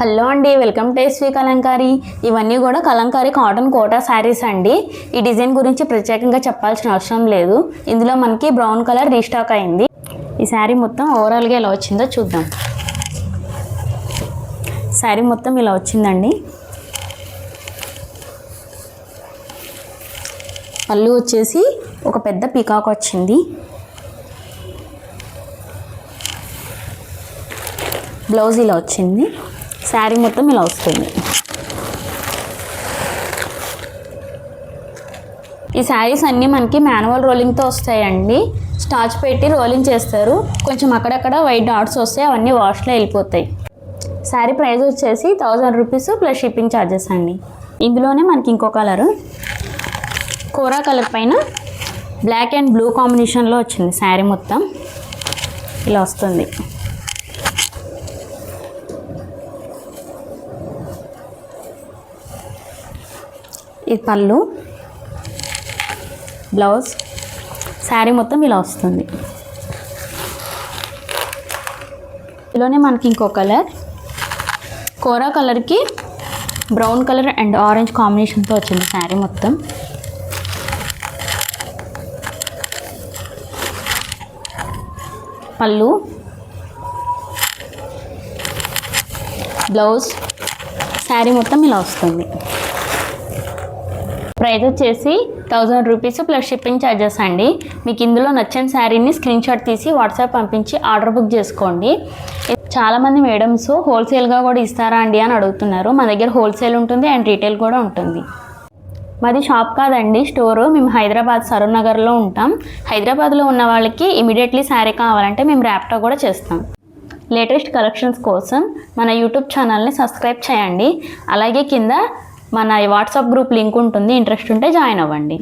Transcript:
Hello అండి, welcome to SV Kalamkari. ఇవన్నీ కూడా కలంకారీ కాటన్ కోటా శారీస్ అండి. ఈ డిజైన్ గురించి ప్రత్యేకంగా చెప్పాల్సిన అవసరం లేదు. ఇందులో మనకి బ్రౌన్ కలర్ రీస్టాక్ అయింది. ఈ శారీ మొత్తం ఓవరాల్గా ఎలా వచ్చిందో చూద్దాం. శారీ మొత్తం ఇలా వచ్చిందండి. పళ్ళు వచ్చేసి ఒక పెద్ద పీకాక్ వచ్చింది. బ్లౌజ్ ఇలా వచ్చింది. శారీ మొత్తం ఇలా వస్తుంది. ఈ శారీస్ అన్నీ మనకి మాన్యువల్ రోలింగ్తో వస్తాయండి. స్టార్చ్ పెట్టి రోలింగ్ చేస్తారు. కొంచెం అక్కడక్కడ వైట్ డాట్స్ వస్తాయి, అవన్నీ వాష్లో వెళ్ళిపోతాయి. శారీ ప్రైస్ వచ్చేసి 1000 రూపీస్ ప్లస్ షిప్పింగ్ ఛార్జెస్ అండి. ఇందులోనే మనకి ఇంకో కలరు కోరా కలర్ పైన బ్లాక్ అండ్ బ్లూ కాంబినేషన్లో వచ్చింది. శారీ మొత్తం ఇలా వస్తుంది. ఈ పళ్ళు, బ్లౌజ్, శారీ మొత్తం ఇలా వస్తుంది. ఇలానే మనకి ఇంకో కలర్ కోరా కలర్కి బ్రౌన్ కలర్ అండ్ ఆరెంజ్ కాంబినేషన్తో వచ్చింది. శారీ మొత్తం పళ్ళు, బ్లౌజ్, శారీ మొత్తం ఇలా వస్తుంది. ప్రైస్ వచ్చేసి 1000 రూపీస్ ప్లస్ షిప్పింగ్ ఛార్జెస్ అండి. మీకు ఇందులో నచ్చిన శారీని స్క్రీన్ షాట్ తీసి వాట్సాప్ పంపించి ఆర్డర్ బుక్ చేసుకోండి. చాలామంది మేడమ్స్ హోల్సేల్గా కూడా ఇస్తారా అండి అని అడుగుతున్నారు. మా దగ్గర హోల్సేల్ ఉంటుంది అండ్ రీటైల్ కూడా ఉంటుంది. మాది షాప్ కాదండి, స్టోరు. మేము హైదరాబాద్ సరూర్ నగర్లో ఉంటాం. హైదరాబాద్లో ఉన్న వాళ్ళకి ఇమీడియట్లీ శారీ కావాలంటే మేము ర్యాప్టో కూడా చేస్తాం. లేటెస్ట్ కలెక్షన్స్ కోసం మన యూట్యూబ్ ఛానల్ని సబ్స్క్రైబ్ చేయండి. అలాగే కింద మన వాట్సాప్ గ్రూప్ లింక్ ఉంటుంది. ఇంట్రెస్ట్ ఉంటే జాయిన్ అవ్వండి.